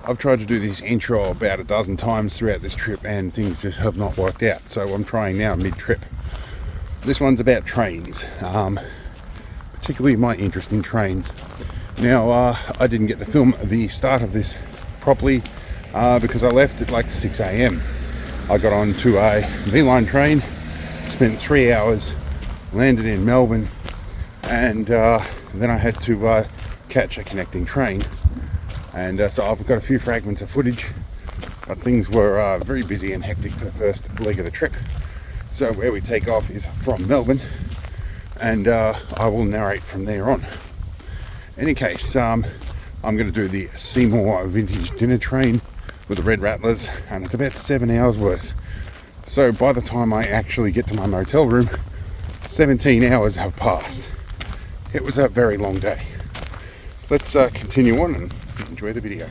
I've tried to do this intro about a dozen times throughout this trip and things just have not worked out. So I'm trying now mid-trip. This one's about trains, particularly my interest in trains. Now, I didn't get to film the start of this properly because I left at like 6 a.m. I got onto a V-line train, spent 3 hours, landed in Melbourne, and then I had to catch a connecting train. And so I've got a few fragments of footage, but things were very busy and hectic for the first leg of the trip. So where we take off is from Melbourne, and I will narrate from there on. In any case, I'm going to do the Seymour Vintage Dinner Train with the Red Rattlers, and it's about 7 hours worth. So by the time I actually get to my motel room, 17 hours have passed. It was a very long day. Let's continue on and enjoy the video.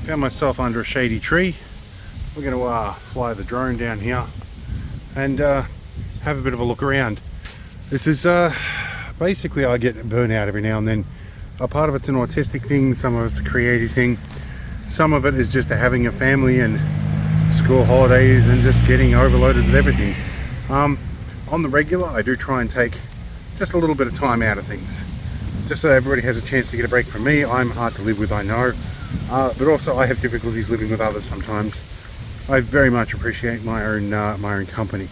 Found myself under a shady tree. We're going to fly the drone down here and have a bit of a look around. This is basically, I get burnout every now and then. A part of it's an autistic thing, some of it's a creative thing, some of it is just having a family and school holidays and just getting overloaded with everything. On the regular, I do try and take just a little bit of time out of things, just so everybody has a chance to get a break from me. I'm hard to live with, I know. But also I have difficulties living with others sometimes. I very much appreciate my own company.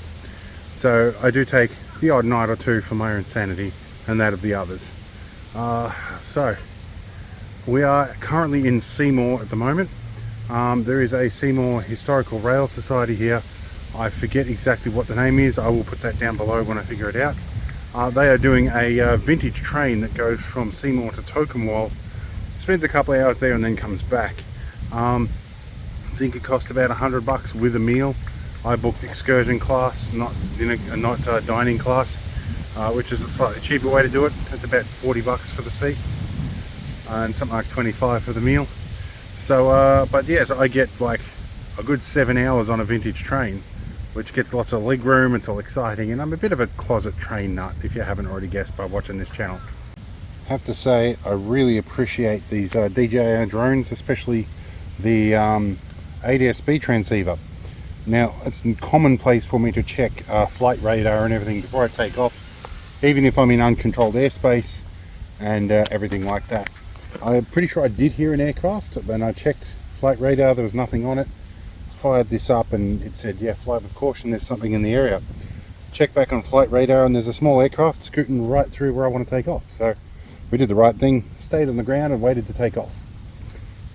So I do take the odd night or two for my own sanity and that of the others. So we are currently in Seymour at the moment. There is a Seymour Historical Rail Society here. I forget exactly what the name is. I will put that down below when I figure it out. They are doing a vintage train that goes from Seymour to Tocumwal. Spends a couple of hours there and then comes back. I think it cost about $100 with a meal. I booked excursion class, not dining class, which is a slightly cheaper way to do it. It's about $40 for the seat and something like $25 for the meal. So, but yes, I get like a good 7 hours on a vintage train, which gets lots of leg room. It's all exciting, and I'm a bit of a closet train nut, if you haven't already guessed by watching this channel. Have to say, I really appreciate these DJI drones, especially the ADS-B transceiver. Now, it's commonplace for me to check flight radar and everything before I take off, even if I'm in uncontrolled airspace and everything like that. I'm pretty sure I did hear an aircraft. When I checked flight radar, there was nothing on it. Fired this up and it said, yeah, fly with caution, there's something in the area. Check back on flight radar and there's a small aircraft scooting right through where I want to take off. So we did the right thing, stayed on the ground and waited to take off.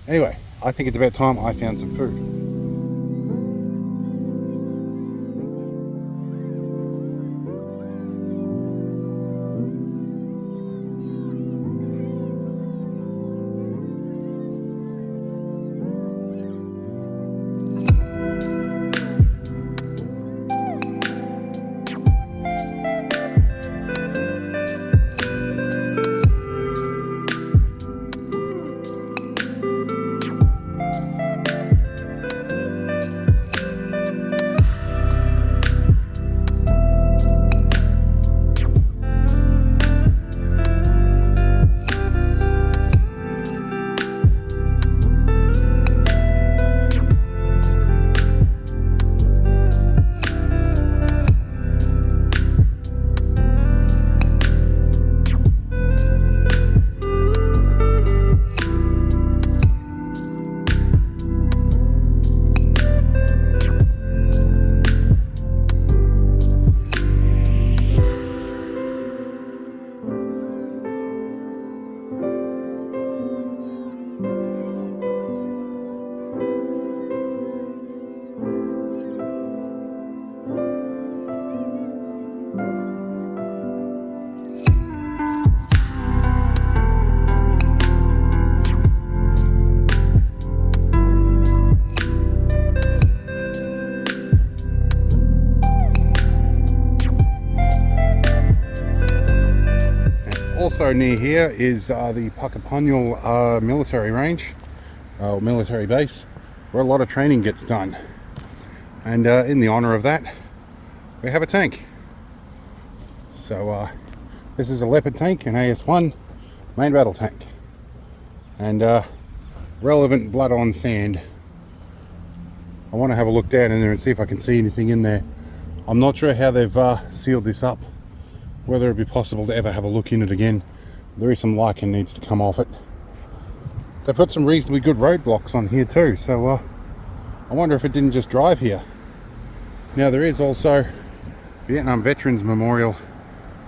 Anyway, I think it's about time I found some food. Also near here is the Tocumwal military range, military base, where a lot of training gets done. And in the honour of that, we have a tank. So this is a Leopard tank, an AS1 main battle tank, and relevant blood on sand. I want to have a look down in there and see if I can see anything in there. I'm not sure how they've sealed this up, whether it'd be possible to ever have a look in it again. There is some lichen needs to come off it. They put some reasonably good roadblocks on here too, so I wonder if it didn't just drive here. Now there is also Vietnam Veterans Memorial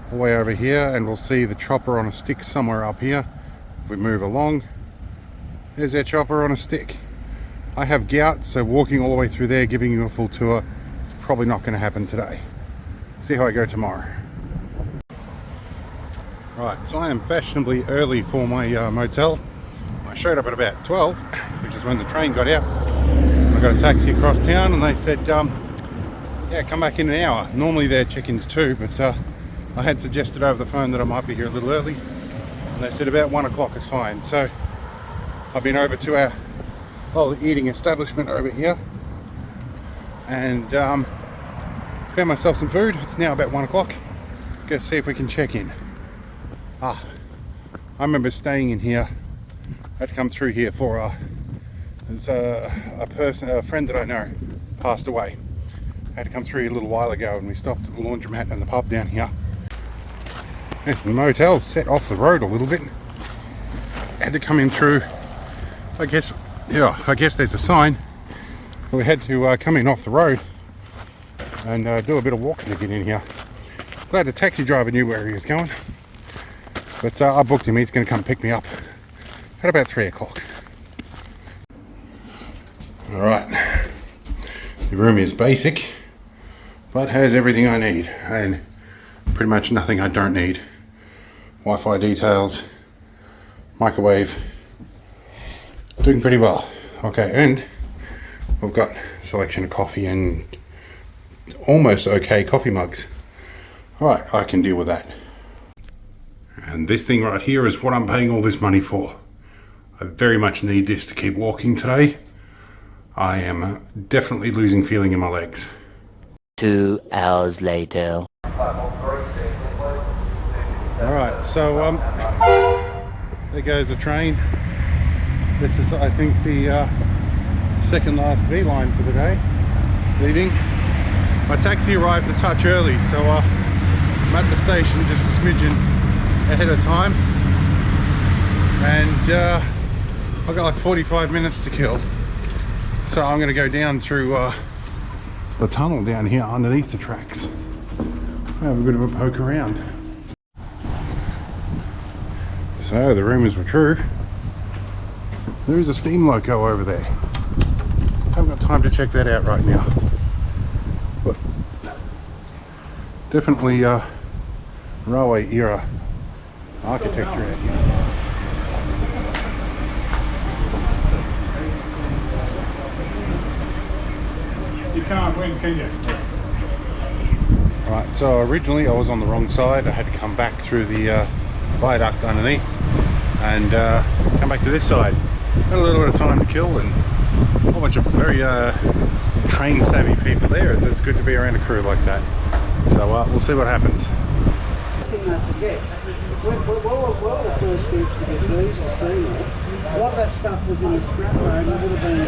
all the way over here, and we'll see the chopper on a stick somewhere up here. If we move along, there's our chopper on a stick. I have gout, so walking all the way through there, giving you a full tour, is probably not going to happen today. See how I go tomorrow. Right, so I am fashionably early for my motel. I showed up at about 12, which is when the train got out. I got a taxi across town and they said, yeah, come back in an hour. Normally they're check-ins too, but I had suggested over the phone that I might be here a little early. And they said about 1 o'clock is fine. So I've been over to our eating establishment over here and found myself some food. It's now about 1 o'clock. Go see if we can check in. I remember staying in here. I'd come through here for there's a friend that I know passed away. I had to come through here a little while ago, and we stopped at the laundromat and the pub down here. This motel's set off the road a little bit. Had to come in through, I guess there's a sign. We had to come in off the road and do a bit of walking to get in here. Glad the taxi driver knew where he was going. But I booked him. He's going to come pick me up at about 3 o'clock. Alright, the room is basic, but has everything I need, and pretty much nothing I don't need. Wi-Fi details, microwave, doing pretty well. Okay, and we've got a selection of coffee and almost okay coffee mugs. Alright, I can deal with that. And this thing right here is what I'm paying all this money for. I very much need this to keep walking today. I am definitely losing feeling in my legs. 2 hours later. Alright, so there goes the train. This is, I think, the second last V-line for the day, leaving. My taxi arrived a touch early, so I'm at the station just a smidgen ahead of time, and I've got like 45 minutes to kill, so I'm going to go down through the tunnel down here underneath the tracks. Have a bit of a poke around. So the rumours were true. There is a steam loco over there. Haven't got time to check that out right now, but definitely railway era architecture out here. You can't win, can you? Right, so originally I was on the wrong side. I had to come back through the viaduct underneath and come back to this side. Got a little bit of time to kill and a whole bunch of very train savvy people there. It's good to be around a crew like that. So we'll see what happens. Thing I forget, when the first groups to get these at Seymour, a lot of that stuff was in the scrap road and it would have been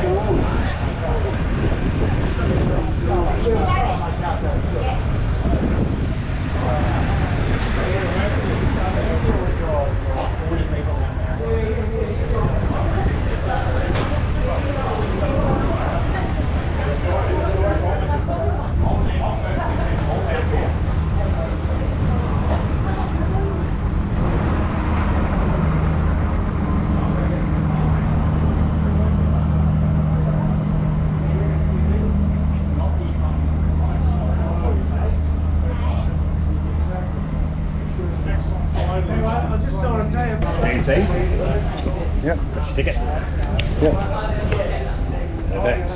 Yep. Stick it. Yep. That's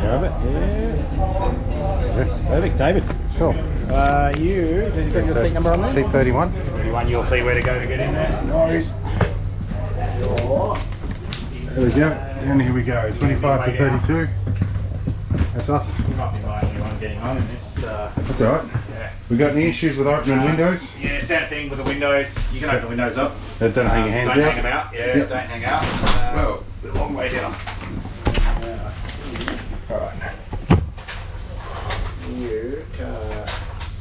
Grab it. Yeah. Perfect, David. Sure. You then got your seat number on there? Seat 31. 31, you'll see where to go to get in there. No worries. There we go. And here we go. 25 to 32. That's us. You might be my only one getting on in this. That's alright. Yeah. We got any issues with opening windows? Yeah, standard thing with the windows. You can open the windows up. Don't hang your hands don't out. hang them out. Yeah, Yep. don't hang out. Well, a long way down. Alright. You can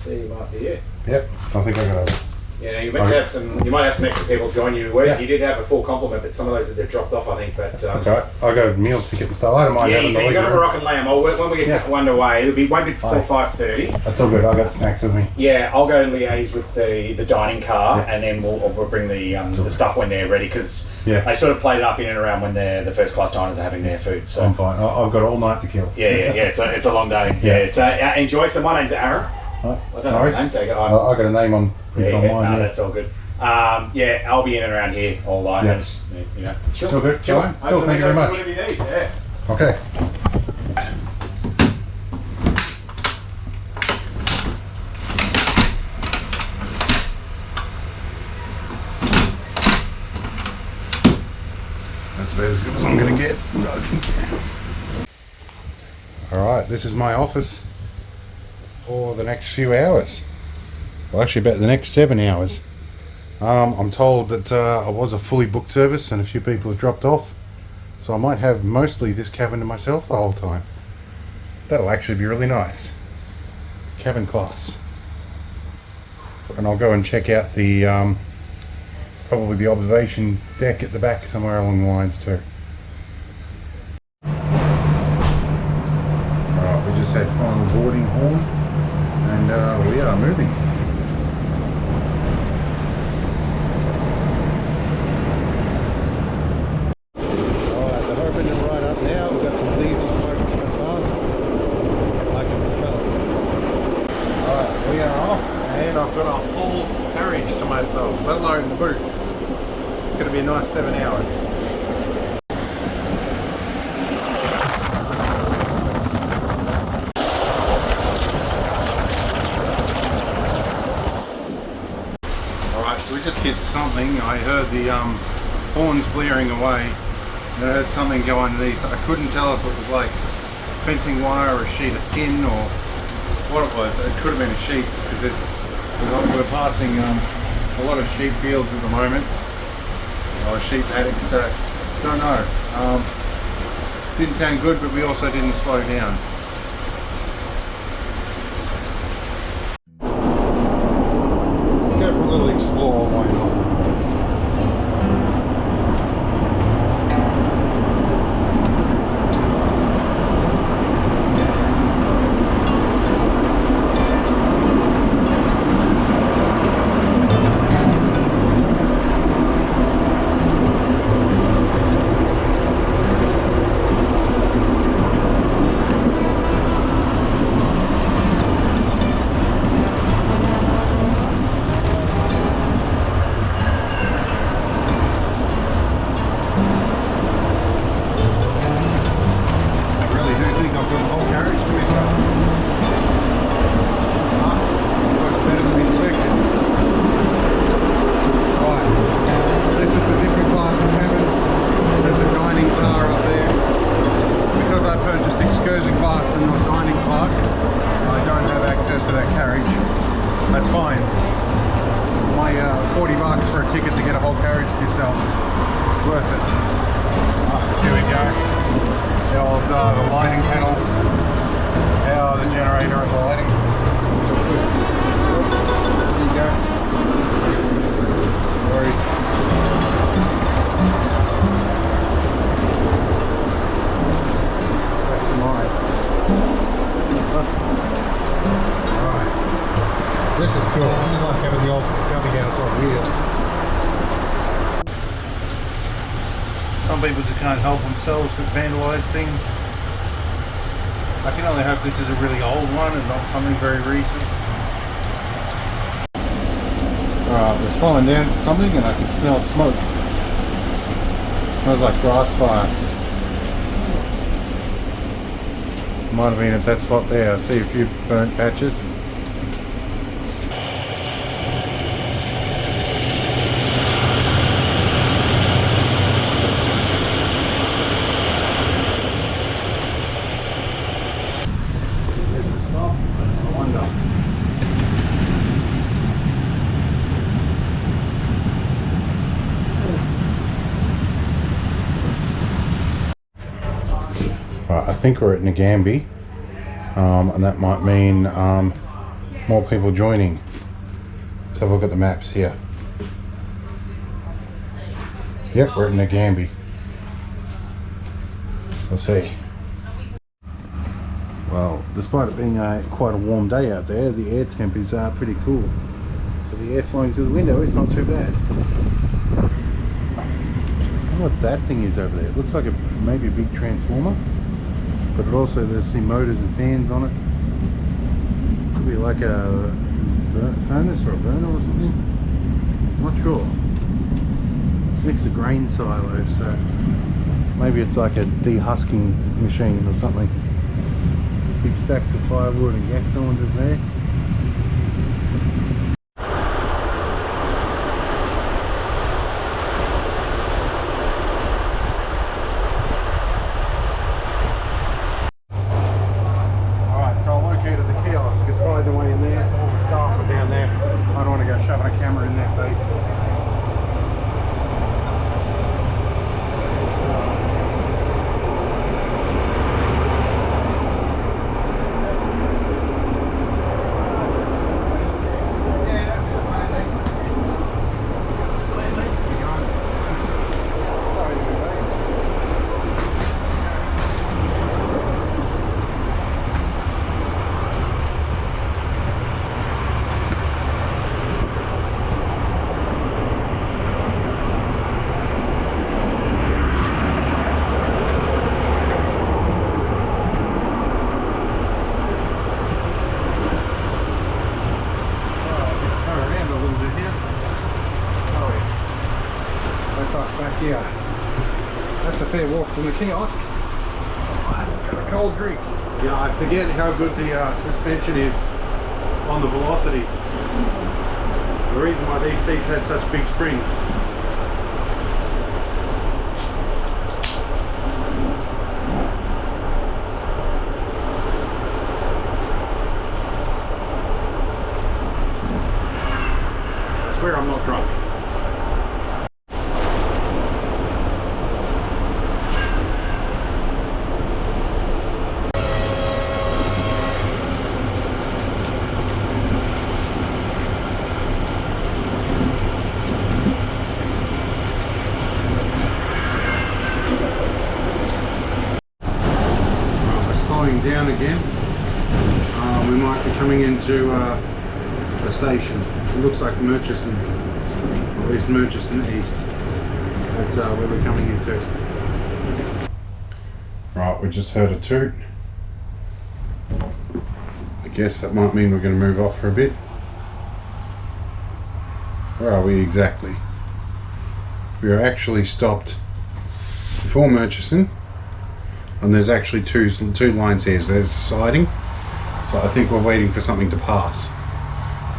see you might be it. Yep. I think I got it. Yeah, you might have some. You might have some extra people join you. Yeah. You did have a full complement, but some of those they've dropped off, I think. But That's alright. I'll go meal ticket and stuff. I don't mind yeah, having the you got a legroom. Moroccan lamb. When we get one away, won't be before 5:30. That's all good. I got snacks with me. Yeah, I'll go and liaise with the dining car, Yeah. and then we'll bring the stuff when they're ready, because Yeah. they sort of play it up in and around when the first class diners are having their food. So I'm fine. I've got all night to kill. yeah. It's a long day. Yeah. Yeah. So enjoy. So my name's Aaron. Right. I don't know his name tag. I got a name on Yeah, mine. no, Yeah. that's all good. Yeah, I'll be in and around here all night. Yeah. And just, you know, chill. All good. Chill. Fine. Cool, thank you very much. Whatever you need. Yeah. Okay. That's about as good as I'm going to get, I think. Alright, this is my office for the next few hours. Well, actually about the next 7 hours. I'm told that I was a fully booked service and a few people have dropped off. So I might have mostly this cabin to myself the whole time. That'll actually be really nice. Cabin class. And I'll go and check out the probably the observation deck at the back somewhere along the lines too. Alright, we just had final boarding horn and we are moving. Alright, they've opened it right up now. We've got some diesel smoke coming past. I can smell it. Alright, we are off and I've got a full carriage to myself, let alone the booth. It's going to be a nice 7 hours. Alright, so we just hit something. I heard the horns blaring away. And I heard something go underneath. I couldn't tell if it was like fencing wire or a sheet of tin or what it was. It could have been a sheep because we're passing a lot of sheep fields at the moment. Or sheep paddocks, so don't know. Didn't sound good, but we also didn't slow down. Let's go for a little explore, why not? That's fine. My 40 bucks for a ticket to get a whole carriage to yourself. It's worth it. Here we go. The old the lighting panel. How the generator is lighting. There you go. No worries. Back to mine. Alright. This is cool. This is like having the old jumping house on wheels. Some people just can't help themselves but vandalise things. I can only hope this is a really old one and not something very recent. Alright, we're slowing down for something and I can smell smoke. Smells like grass fire. Might have been at that spot there. I see a few burnt patches. Is this a stop? I wonder. Right, I think we're at Nagambie, and that might mean more people joining. Let's have a look at the maps here. Yep, we're at Nagambie. Let's see. Well, despite it being quite a warm day out there, the air temp is pretty cool. So the air flowing through the window is not too bad. I don't know what that thing is over there. It looks like maybe a big transformer. But it also, there's some motors and fans on it. Could be like a furnace or a burner or something. I'm not sure. It's next to grain silos, so maybe it's like a dehusking machine or something. Big stacks of firewood and gas cylinders there. Shoving a camera in their faces. Back here. That's a fair walk from the kiosk. I've got a cold drink. Yeah, I forget how good the suspension is on the Velocities. The reason why these seats had such big springs. I swear I'm not drunk. Down again. We might be coming into a station. It looks like Murchison, or at least Murchison East. That's where we're coming into. Right, we just heard a toot. I guess that might mean we're going to move off for a bit. Where are we exactly? We are actually stopped before Murchison. And there's actually two lines here. So there's a siding, so I think we're waiting for something to pass.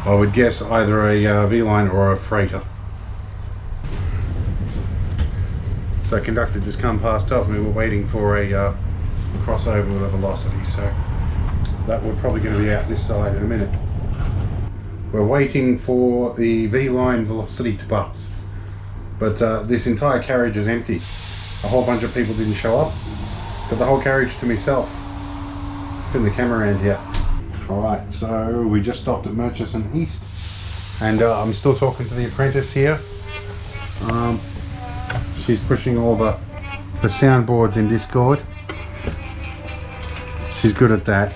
I would guess either a V-line or a freighter. So conductor just come past, tells me we're waiting for a crossover with a Velocity, so that we're probably going to be out this side in a minute. We're waiting for the V-line Velocity to pass, but this entire carriage is empty. A whole bunch of people didn't show up. Got the whole carriage to myself. Spin the camera around here. Alright, so we just stopped at Murchison East, and I'm still talking to the apprentice here. She's pushing all the soundboards in Discord. She's good at that.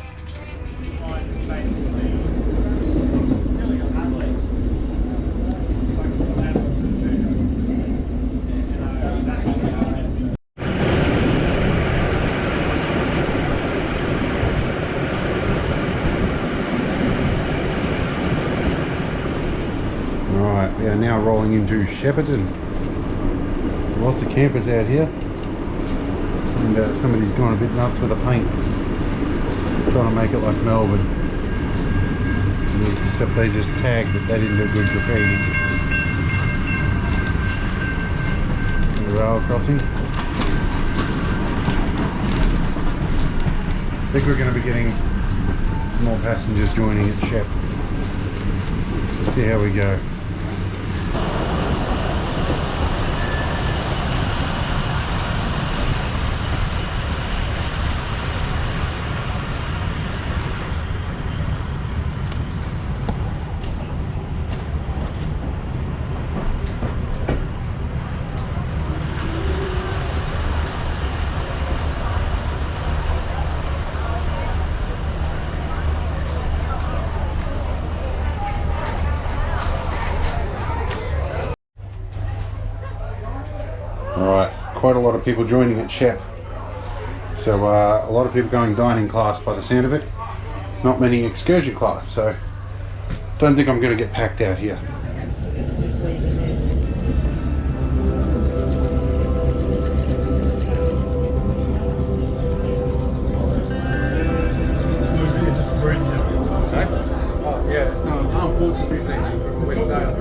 We are now rolling into Shepparton. Lots of campers out here, and somebody's gone a bit nuts with the paint. trying to make it like Melbourne. Except they just tagged that they didn't do good graffiti. The rail crossing. I think we're going to be getting some more passengers joining at Shep. We'll see how we go. Alright, quite a lot of people joining at Shep. So a lot of people going dining class by the sound of it. Not many excursion class, so don't think I'm going to get packed out here. Yeah, it's Armed Forces Museum from West Sale.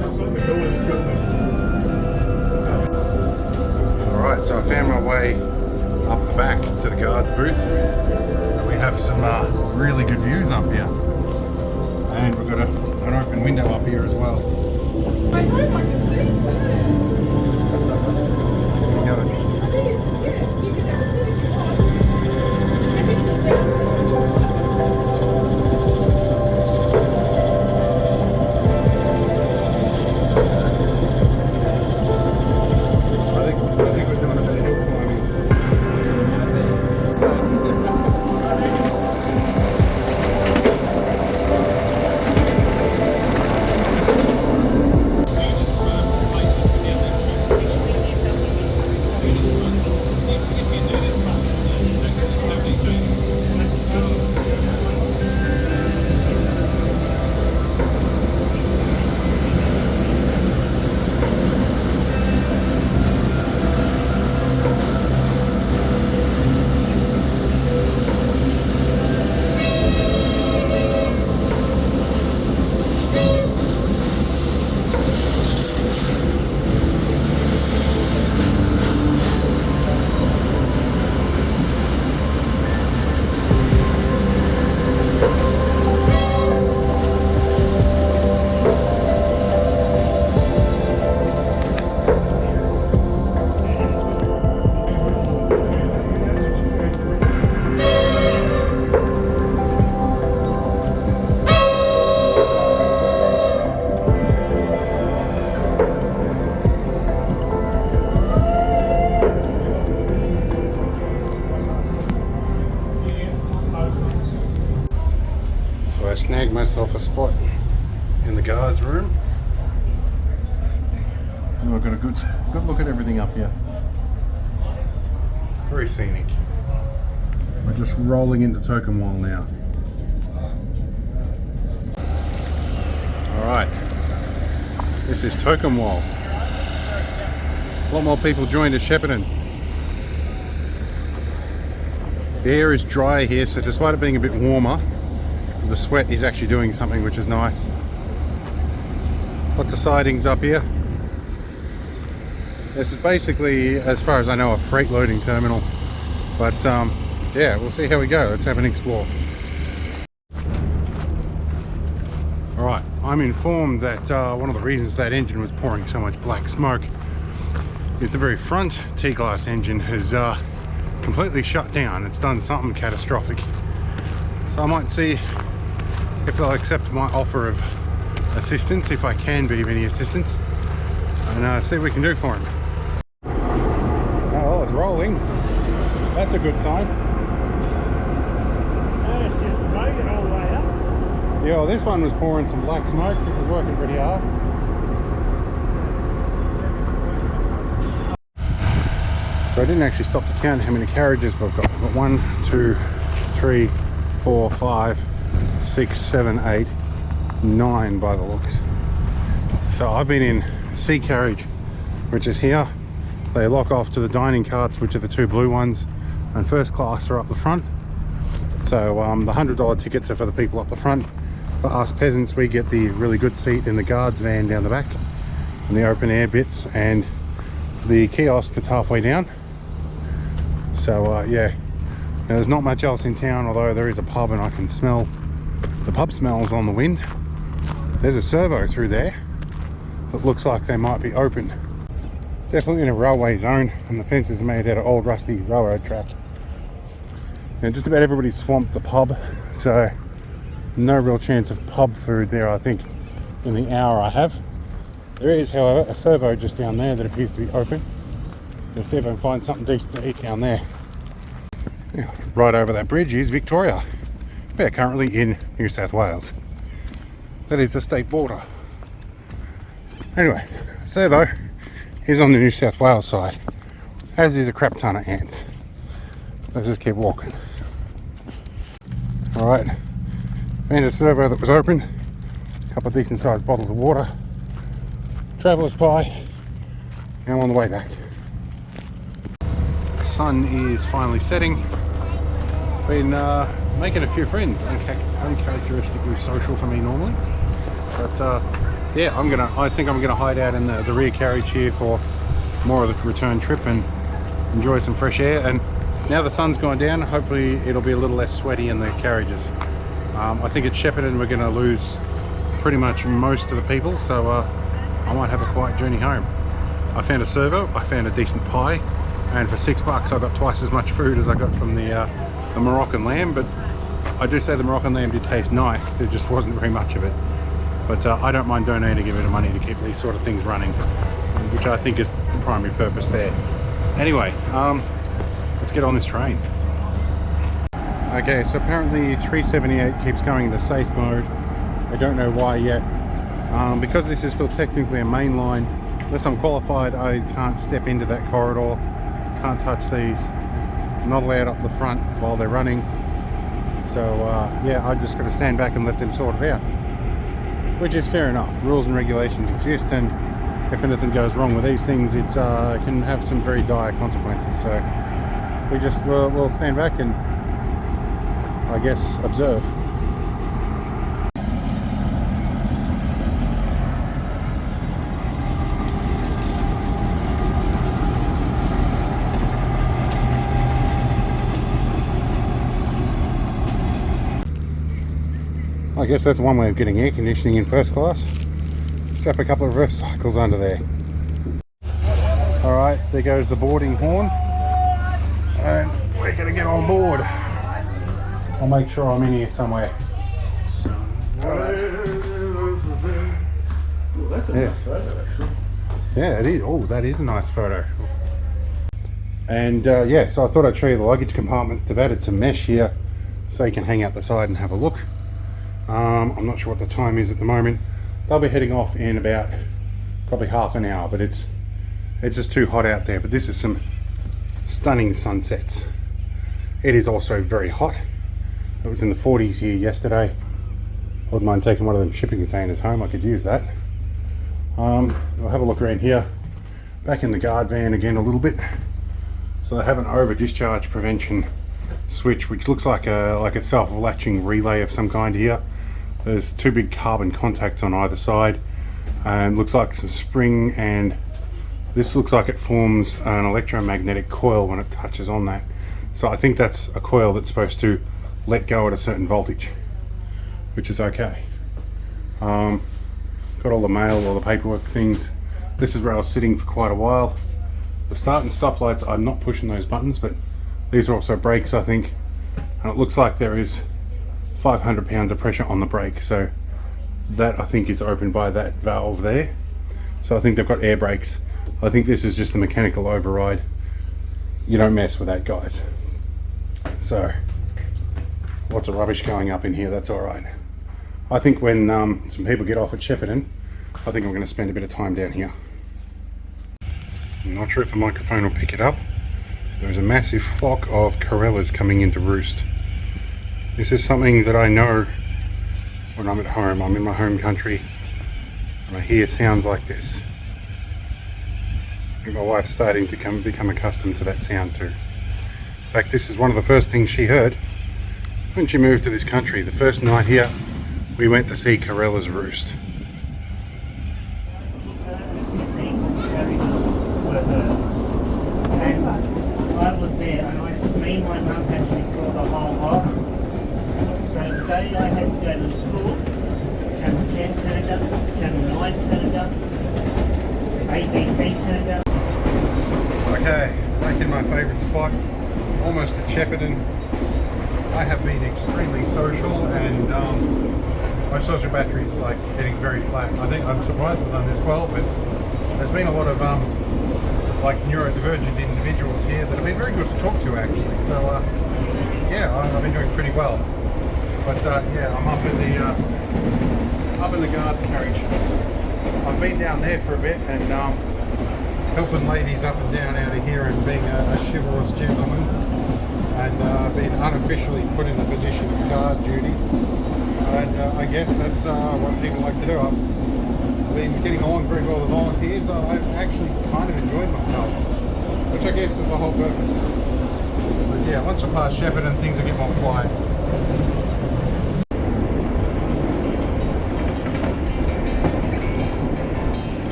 Alright, so I found my way up the back to the guards booth. We have some really good views up here. And we've got an open window up here as well. I hope I can see. You got it. I think it's yes. You can absolutely watch. I think we're doing a bit of hill climbing. So I snagged myself a spot in the guards room. And I've got a good look at everything up here. Very scenic. We're just rolling into Tocumwal now. Alright. This is Tocumwal. A lot more people joined at Shepparton. The air is dry here, so despite it being a bit warmer, the sweat is actually doing something which is nice. Lots of sidings up here. This is basically, as far as I know, a freight loading terminal. But yeah, we'll see how we go. Let's have an explore. Alright, I'm informed that one of the reasons that engine was pouring so much black smoke is the very front T-class engine has completely shut down. It's done something catastrophic. So I might see if they'll accept my offer of assistance, if I can be of any assistance, and see what we can do for him. Oh, it's rolling. That's a good sign. Oh, it's just smoking all the way up. Yeah, well, this one was pouring some black smoke. It was working pretty hard. So I didn't actually stop to count how many carriages we've got. We've got 1, 2, 3, 4, 5, 6, 7, 8, 9 by the looks. So I've been in C carriage, which is here. They lock off to the dining carts, which are the two blue ones, and first class are up the front. So the $100 tickets are for the people up the front. For us peasants, we get the really good seat in the guards van down the back and the open air bits, and the kiosk that's halfway down. So yeah, now, there's not much else in town, although there is a pub and I can smell the pub smells on the wind. There's a servo through there that looks like they might be open. Definitely in a railway zone, and the fence is made out of old rusty railroad track. Now just about everybody's swamped the pub, so no real chance of pub food there, I think, in the hour I have. There is, however, a servo just down there that appears to be open. Let's see if I can find something decent to eat down there. Yeah, right over that bridge is Victoria. We're currently in New South Wales. That is the state border. Anyway, servo is on the New South Wales side, as is a crap ton of ants. Let's just keep walking. Alright, found a servo that was open, a couple of decent sized bottles of water, traveller's pie, and I'm on the way back. The sun is finally setting. Been making a few friends, uncharacteristically social for me normally. But yeah, I think I'm gonna hide out in the rear carriage here for more of the return trip and enjoy some fresh air. And now the sun's gone down, hopefully it'll be a little less sweaty in the carriages. I think at Shepparton we're going to lose pretty much most of the people, so I might have a quiet journey home. I found a servo, I found a decent pie, and for $6 I got twice as much food as I got from the Moroccan lamb. But I do say the Moroccan lamb did taste nice, there just wasn't very much of it. But I don't mind donating a bit of money to keep these sort of things running, which I think is the primary purpose there. Anyway, let's get on this train. Okay, so apparently 378 keeps going into safe mode. I don't know why yet. Because this is still technically a main line, unless I'm qualified, I can't step into that corridor, can't touch these, not allowed up the front while they're running. So yeah, I just got to stand back and let them sort it out, which is fair enough. Rules and regulations exist, and if anything goes wrong with these things, it can have some very dire consequences. So we'll stand back and, I guess, observe. I guess that's one way of getting air conditioning in first class. Strap a couple of reverse cycles under there. Alright, there goes the boarding horn. And we're going to get on board. I'll make sure I'm in here somewhere. Yeah, it is. Oh, that is a nice photo. And yeah, so I thought I'd show you the luggage compartment. They've added some mesh here so you can hang out the side and have a look. I'm not sure what the time is at the moment. They'll be heading off in about probably half an hour, but it's just too hot out there. But this is some stunning sunsets. It is also very hot. It was in the 40s here yesterday. I wouldn't mind taking one of them shipping containers home. I could use that. We'll have a look around here. Back in the guard van again a little bit. So they have an over discharge prevention switch, which looks like a self-latching relay of some kind here. There's two big carbon contacts on either side, and looks like some spring, and this looks like it forms an electromagnetic coil when it touches on that. So I think that's a coil that's supposed to let go at a certain voltage, which is okay. Got all the mail, all the paperwork things. This is where I was sitting for quite a while. The start and stop lights, I'm not pushing those buttons, but these are also brakes, I think. And it looks like there is 500 pounds of pressure on the brake, so that I think is opened by that valve there. So I think they've got air brakes. I think this is just the mechanical override. You don't mess with that, guys. So lots of rubbish going up in here, that's all right. I think when some people get off at Shepparton, I think I'm going to spend a bit of time down here. I'm not sure if the microphone will pick it up. There's a massive flock of corellas coming into roost. This is something that I know when I'm at home. I'm in my home country and I hear sounds like this. I think my wife's starting to become accustomed to that sound too. In fact, this is one of the first things she heard when she moved to this country. The first night here, we went to see Corella's roost. I was there and me and my mum actually saw the whole lot. So today I had to go to the school. Channel 10 turned up, Channel 9 turned up, ABC turned up. Okay, back in my favourite spot, almost at Shepparton. I have been extremely social and my social battery is like getting very flat. I think I'm surprised we've done this well, but there's been a lot of like neurodivergent individuals here that have been very good to talk to actually. So yeah, I've been doing pretty well. But yeah, I'm up in the guards carriage. I've been down there for a bit and helping ladies up and down out of here and being a chivalrous gentleman, and been unofficially put in a position of guard duty. And I guess that's what people like to do. I've been getting along very well with volunteers. I've actually kind of enjoyed myself, which I guess was the whole purpose. But yeah, once I pass Shepparton, things will get more quiet.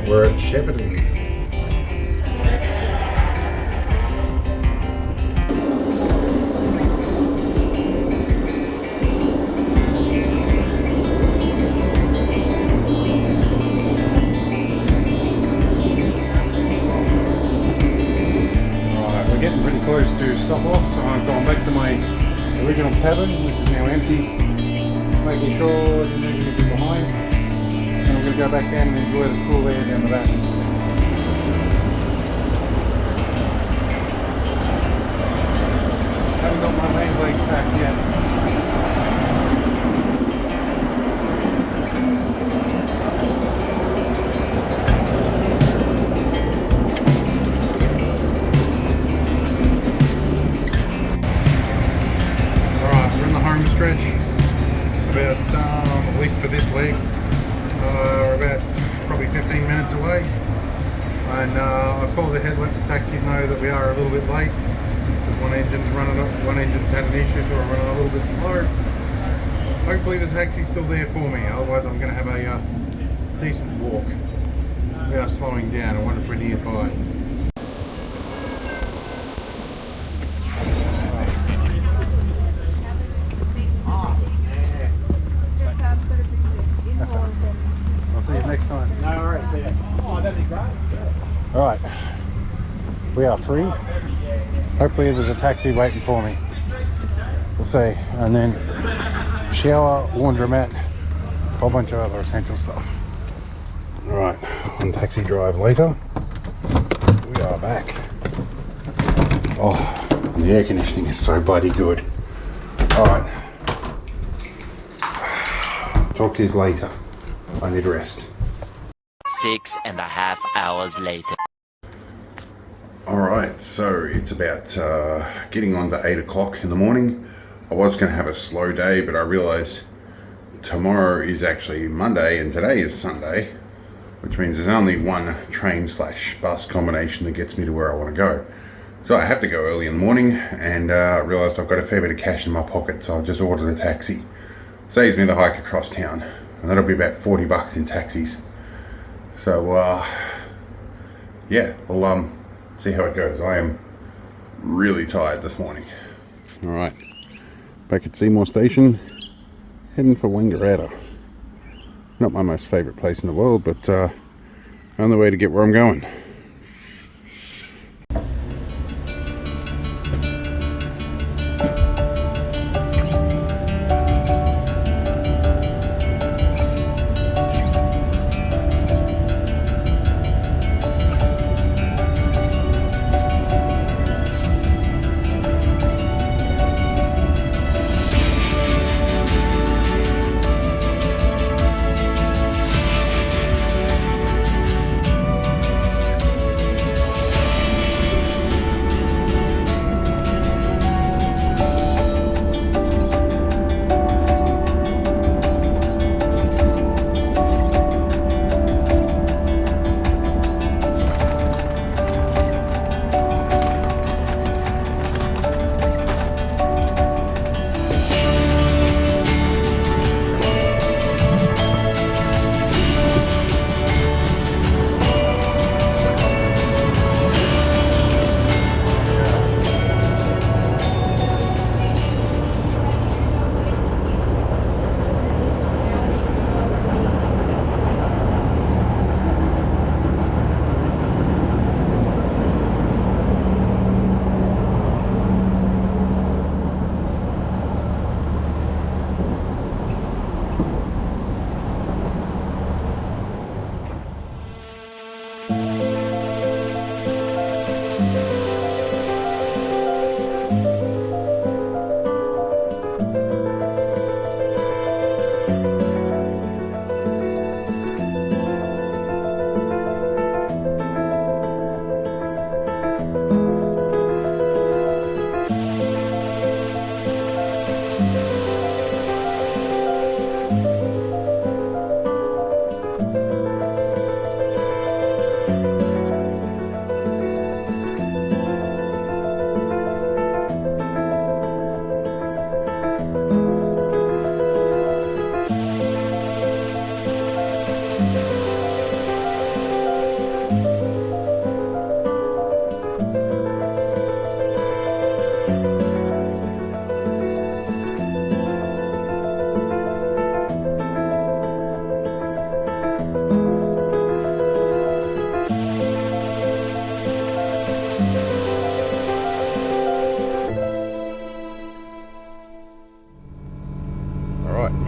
We're at Shepparton. Alright, we're getting pretty close to stop off, so I've gone back to my original cabin, which is now empty. Just making sure there's nobody behind. And we're going to go back down and enjoy the cool air down the back. Haven't got my main legs back yet. Alright, we're in the home stretch. About, at least for this leg. We're about probably 15 minutes away, and I've called ahead, let the taxis know that we are a little bit late because one engine's had an issue, so we're running a little bit slow. Hopefully the taxi's still there for me, otherwise I'm going to have a decent walk. We are slowing down. I wonder if we're nearby. I'll see you next time. No worries, see ya. Oh, that'd be great. Alright, we are free. Hopefully there's a taxi waiting for me. We'll see. And then shower, laundromat, a whole bunch of other essential stuff. Alright, on taxi drive later, we are back. Oh, and the air conditioning is so bloody good. Alright, talk to you later. I need rest. 6.5 hours later. Alright, so it's about getting on to 8 o'clock in the morning. I was going to have a slow day, but I realised tomorrow is actually Monday and today is Sunday, which means there's only one train/bus combination that gets me to where I want to go. So I have to go early in the morning, and realised I've got a fair bit of cash in my pocket, so I'll just order a taxi. Saves me the hike across town, and that'll be about $40 in taxis. So yeah, we'll see how it goes. I am really tired this morning. Alright, back at Seymour Station, heading for Wangaratta. Not my most favourite place in the world, but only way to get where I'm going.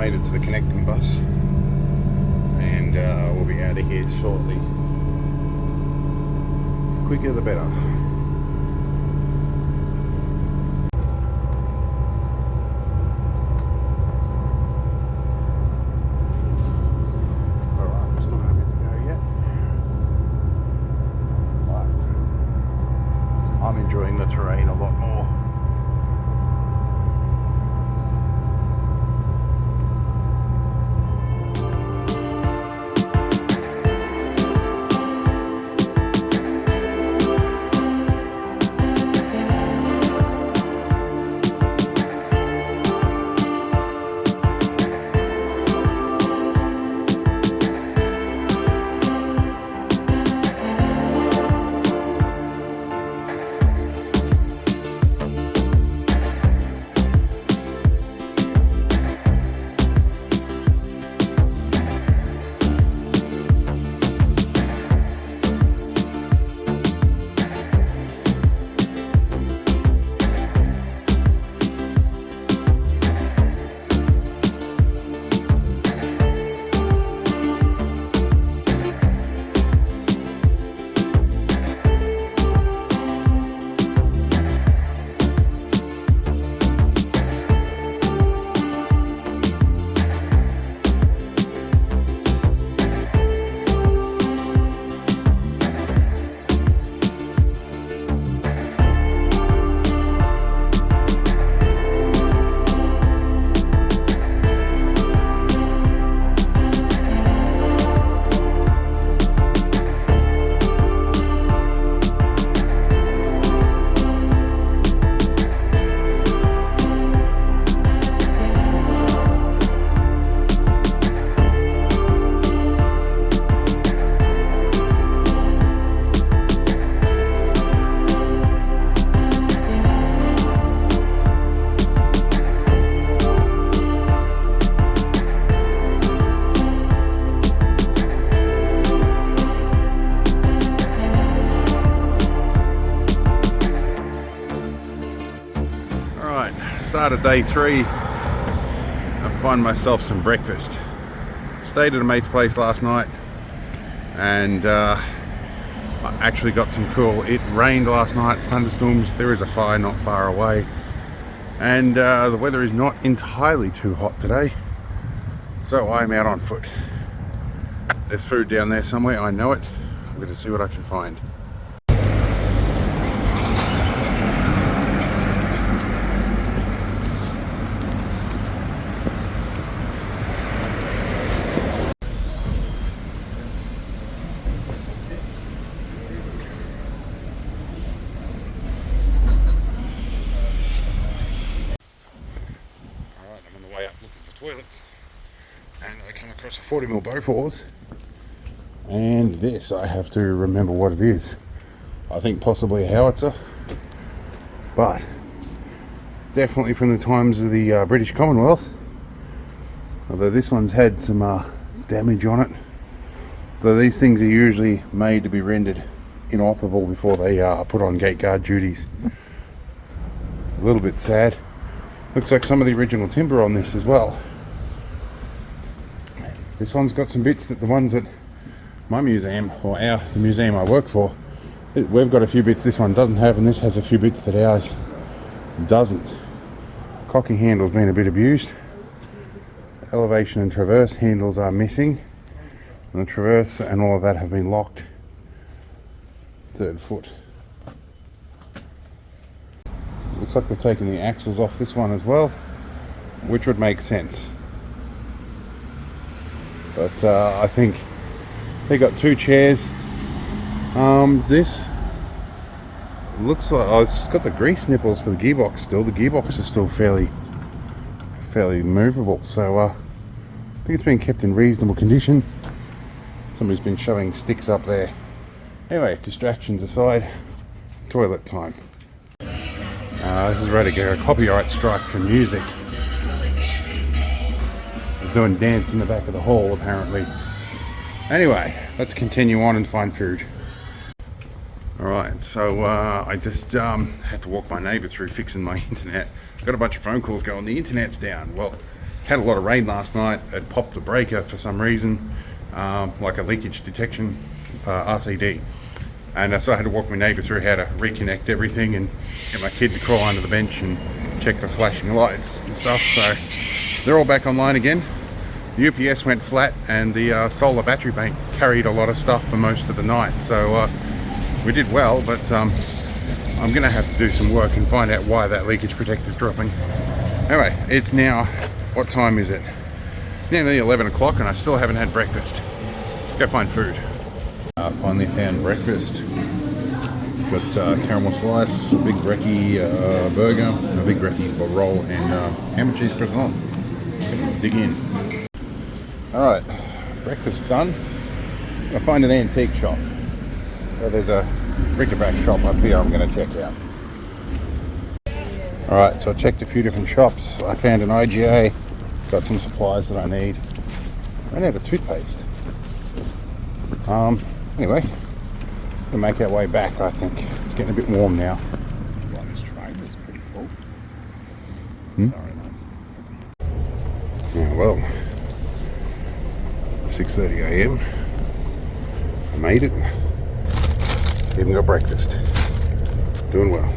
made it to the connecting bus, and we'll be out of here shortly. The quicker the better. Alright, still got a bit to go yet. But I'm enjoying the terrain a lot more. Start of day 3. I find myself some breakfast. Stayed at a mate's place last night, and I actually got some cool. It rained last night, thunderstorms. There is a fire not far away, and the weather is not entirely too hot today, so I'm out on foot. There's food down there somewhere, I know it. I'm going to see what I can find. Way up looking for toilets, and I come across a 40mm Beauforts, and this, I have to remember what it is. I think possibly a howitzer, but definitely from the times of the British Commonwealth, although this one's had some damage on it. Though these things are usually made to be rendered inoperable before they are put on gate guard duties. A little bit sad. Looks like some of the original timber on this as well. This one's got some bits that the ones at my museum, or the museum I work for, we've got a few bits this one doesn't have, and this has a few bits that ours doesn't. Cocking handle's been a bit abused. Elevation and traverse handles are missing, and the traverse and all of that have been locked. 3rd foot. Looks like they've taken the axles off this one as well, which would make sense. But I think they got 2 chairs. This looks like it's got the grease nipples for the gearbox still. The gearbox is still fairly movable, so I think it's been kept in reasonable condition. Somebody's been shoving sticks up there. Anyway, distractions aside, toilet time. This is ready to get a copyright strike for music. He's doing dance in the back of the hall apparently. Anyway, let's continue on and find food. Alright, so I just had to walk my neighbour through fixing my internet. Got a bunch of phone calls going, the internet's down. Well, had a lot of rain last night. It popped a breaker for some reason, like a leakage detection, RCD. And so I had to walk my neighbour through how to reconnect everything and get my kid to crawl under the bench and check the flashing lights and stuff. So they're all back online again. The UPS went flat and the solar battery bank carried a lot of stuff for most of the night. So we did well, but I'm going to have to do some work and find out why that leakage protector is dropping. Anyway, it's now, what time is it? It's nearly 11 o'clock and I still haven't had breakfast. Let's go find food. Finally found breakfast. Got caramel slice, a big brekkie burger, a big brekkie roll, and ham and cheese croissant. Dig in. Alright, breakfast done. I'll find an antique shop. So there's a bric-a-brac shop up here I'm going to check out. Alright, so I checked a few different shops. I found an IGA, got some supplies that I need. Ran out of toothpaste. Anyway, we'll make our way back, I think. It's getting a bit warm now. Well, this train is pretty full. Sorry, mate. Oh, well, 6:30 AM. I made it. Even got breakfast. Doing well.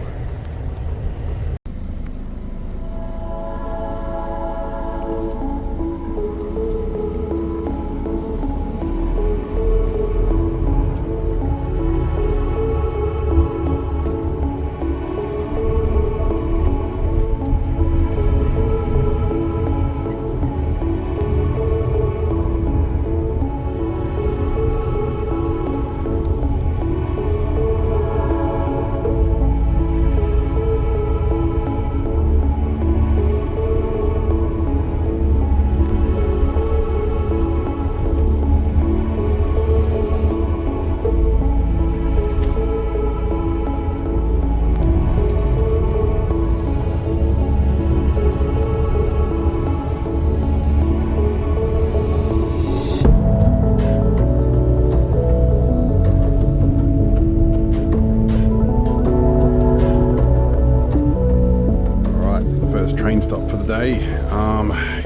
Train stop for the day.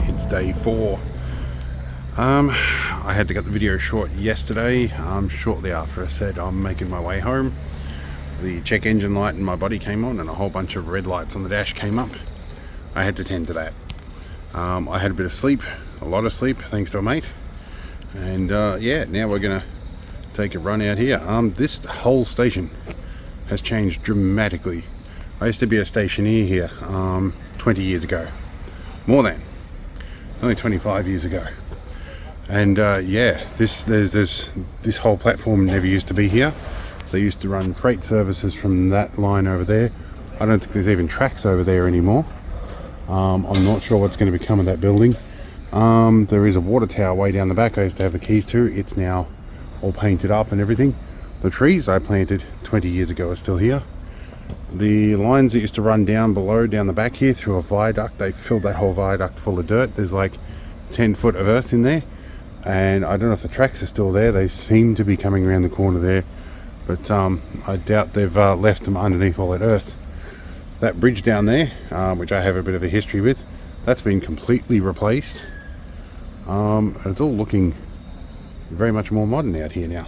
It's day 4. I had to cut the video short yesterday. Shortly after I said I'm making my way home, the check engine light in my body came on and a whole bunch of red lights on the dash came up. I had to tend to that. I had a bit of sleep, a lot of sleep, thanks to a mate. And yeah, now we're gonna take a run out here. This whole station has changed dramatically. I used to be a stationeer here 20 years ago, more than, only 25 years ago. And yeah, this whole platform never used to be here. They used to run freight services from that line over there. I don't think there's even tracks over there anymore. I'm not sure what's going to become of that building. There is a water tower way down the back I used to have the keys to. It's now all painted up and everything. The trees I planted 20 years ago are still here. The lines that used to run down below, down the back here through a viaduct, they filled that whole viaduct full of dirt. There's like 10 foot of earth in there, and I don't know if the tracks are still there. They seem to be coming around the corner there, but I doubt they've left them underneath all that earth. That bridge down there, which I have a bit of a history with, that's been completely replaced. It's all looking very much more modern out here now.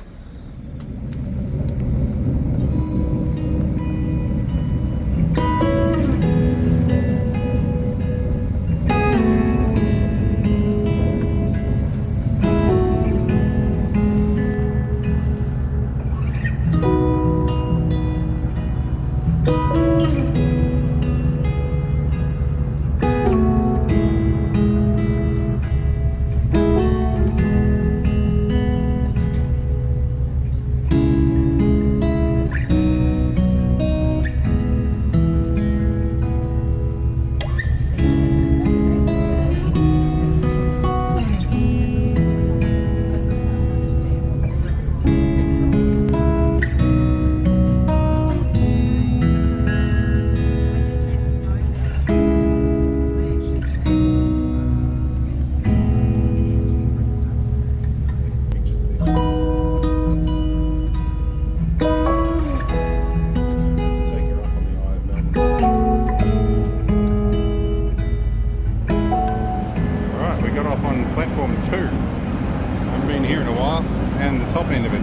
platform 2. I haven't been here in a while, and the top end of it.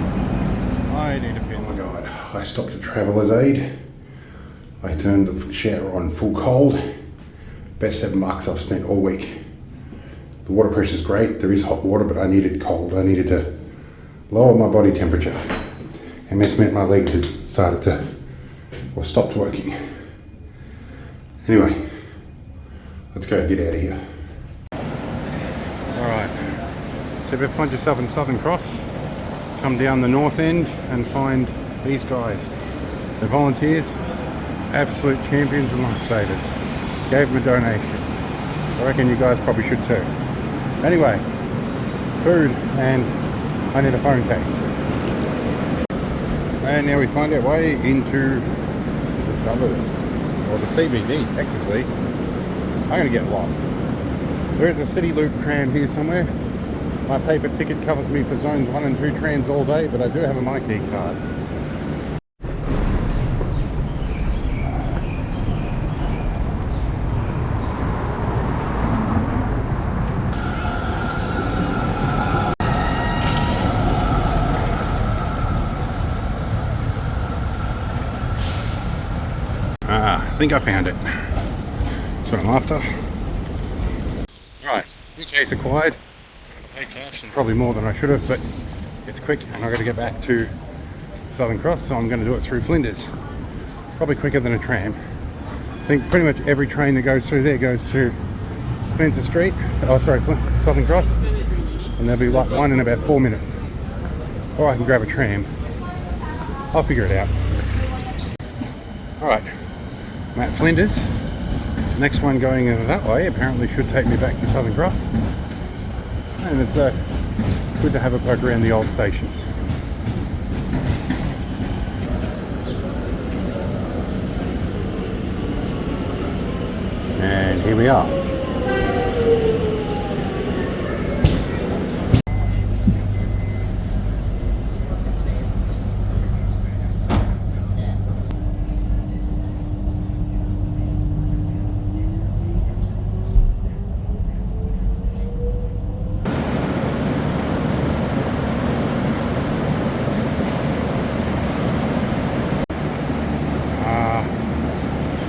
I need a piss. Oh my god, I stopped at Traveller's Aid. I turned the shower on full cold. Best $7 I've spent all week. The water pressure is great. There is hot water, but I needed cold. I needed to lower my body temperature. And this meant my legs had started to, or stopped working. Anyway, let's go get out of here. Alright, so if you find yourself in Southern Cross, come down the north end and find these guys. They're volunteers, absolute champions and lifesavers. Gave them a donation. I reckon you guys probably should too. Anyway, food, and I need a phone case. And now we find our way into the suburbs, or the CBD technically. I'm going to get lost. There is a City Loop tram here somewhere. My paper ticket covers me for zones 1 and 2 trams all day, but I do have a MyKey card. I think I found it. That's what I'm after. Right, new case acquired. Paid cash and probably more than I should have, but it's quick and I've got to get back to Southern Cross, so I'm going to do it through Flinders. Probably quicker than a tram. I think pretty much every train that goes through there goes to Spencer Street, Southern Cross, and there'll be like one in about 4 minutes. Or I can grab a tram. I'll figure it out. Alright, I'm at Flinders. Next one going that way apparently should take me back to Southern Cross. And it's good to have a poke around the old stations. And here we are.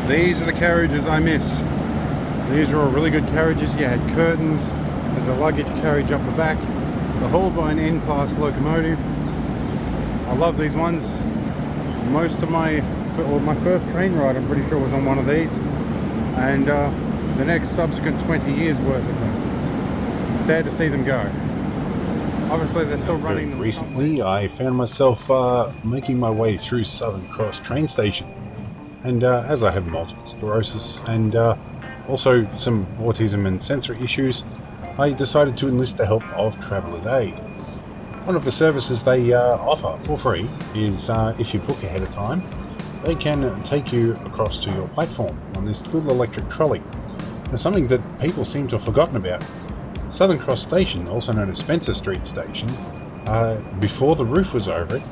These are the carriages I miss. These are all really good carriages. You had curtains, there's a luggage carriage up the back, they're hauled by an N-class locomotive. I love these ones. Most of my first train ride, I'm pretty sure, was on one of these, and the next subsequent 20 years worth of them. Sad to see them go. Obviously they're still running them. Recently I found myself making my way through Southern Cross train station. And as I have multiple sclerosis and also some autism and sensory issues, I decided to enlist the help of Traveller's Aid. One of the services they offer for free is if you book ahead of time, they can take you across to your platform on this little electric trolley. It's something that people seem to have forgotten about. Southern Cross Station, also known as Spencer Street Station, before the roof was over it,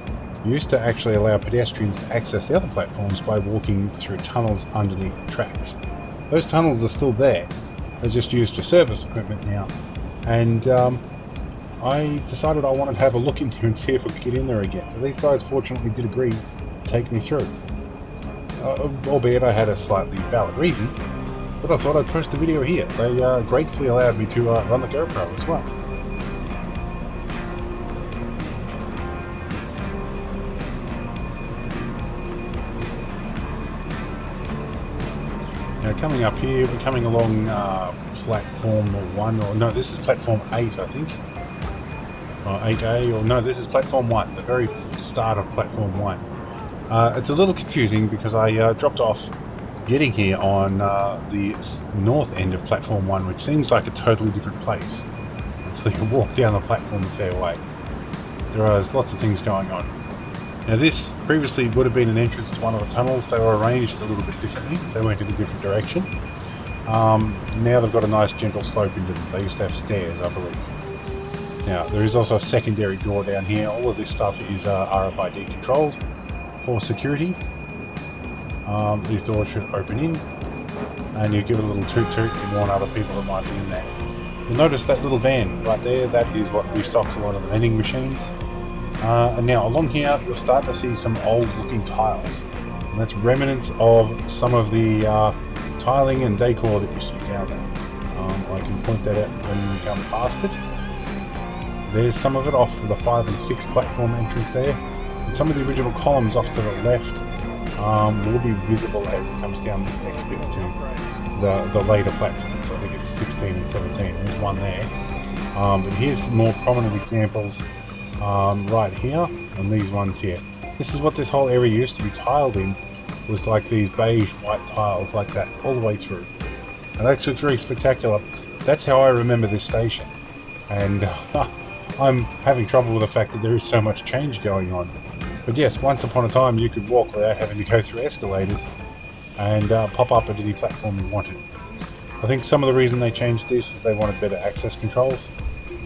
used to actually allow pedestrians to access the other platforms by walking through tunnels underneath the tracks. Those tunnels are still there. They're just used for service equipment now. And I decided I wanted to have a look in here and see if we could get in there again. So these guys fortunately did agree to take me through. Albeit I had a slightly valid reason, but I thought I'd post the video here. They gratefully allowed me to run the GoPro as well. Now coming up here, we're coming along platform 1, or no, this is platform 8 I think. Or 8A, or no, this is platform 1, the very start of platform 1. It's a little confusing because I dropped off getting here on the north end of platform 1, which seems like a totally different place until you walk down the platform a fair way. There's lots of things going on. Now this previously would have been an entrance to one of the tunnels. They were arranged a little bit differently. They went in a different direction. Now they've got a nice gentle slope into them. They used to have stairs, I believe. Now there is also a secondary door down here. All of this stuff is RFID controlled for security. These doors should open in, and you give it a little toot toot to warn other people that might be in there. You'll notice that little van right there, that is what restocks a lot of the vending machines. And now along here, you'll start to see some old looking tiles. And that's remnants of some of the tiling and decor that used to be down there. I can point that out when you come past it. There's some of it off the 5 and 6 platform entrance there. And some of the original columns off to the left will be visible as it comes down this next bit to the later platforms. I think it's 16 and 17. There's one there. But here's some more prominent examples right here and these ones here. This is what this whole area used to be tiled in, was like these beige white tiles like that all the way through. And actually it's very spectacular. That's how I remember this station. And I'm having trouble with the fact that there is so much change going on. But yes, once upon a time you could walk without having to go through escalators and pop up at any platform you wanted. I think some of the reason they changed this is they wanted better access controls.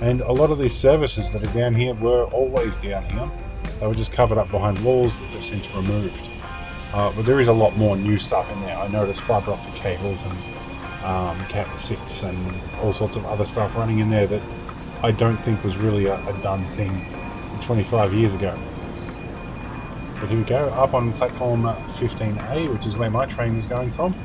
And a lot of these services that are down here were always down here. They were just covered up behind walls that they've since removed. But there is a lot more new stuff in there. I noticed fibre optic cables and Cat 6 and all sorts of other stuff running in there that I don't think was really a done thing 25 years ago. But here we go, up on platform 15A, which is where my train is going from.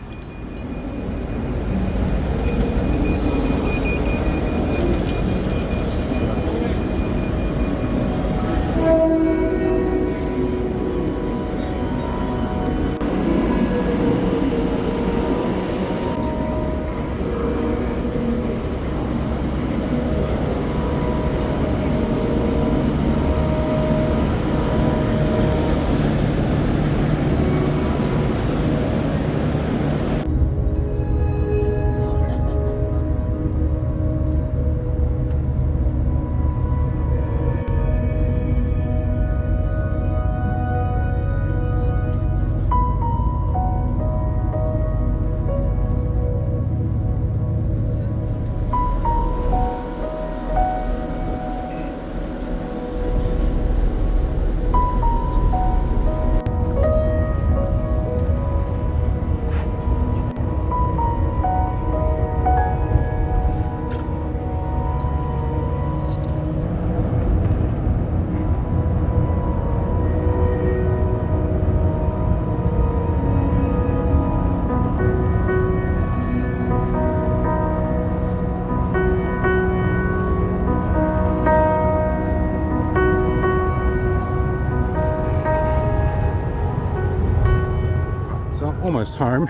So I'm almost home.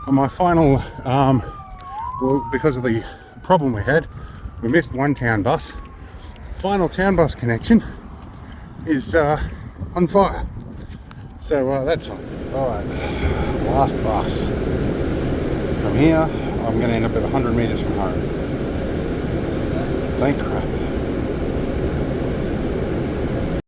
On my final, well, because of the problem we had, we missed one town bus. Final town bus connection is on fire. So that's fine. Alright, last bus. From here, I'm going to end up at 100 metres from home. Thank crap.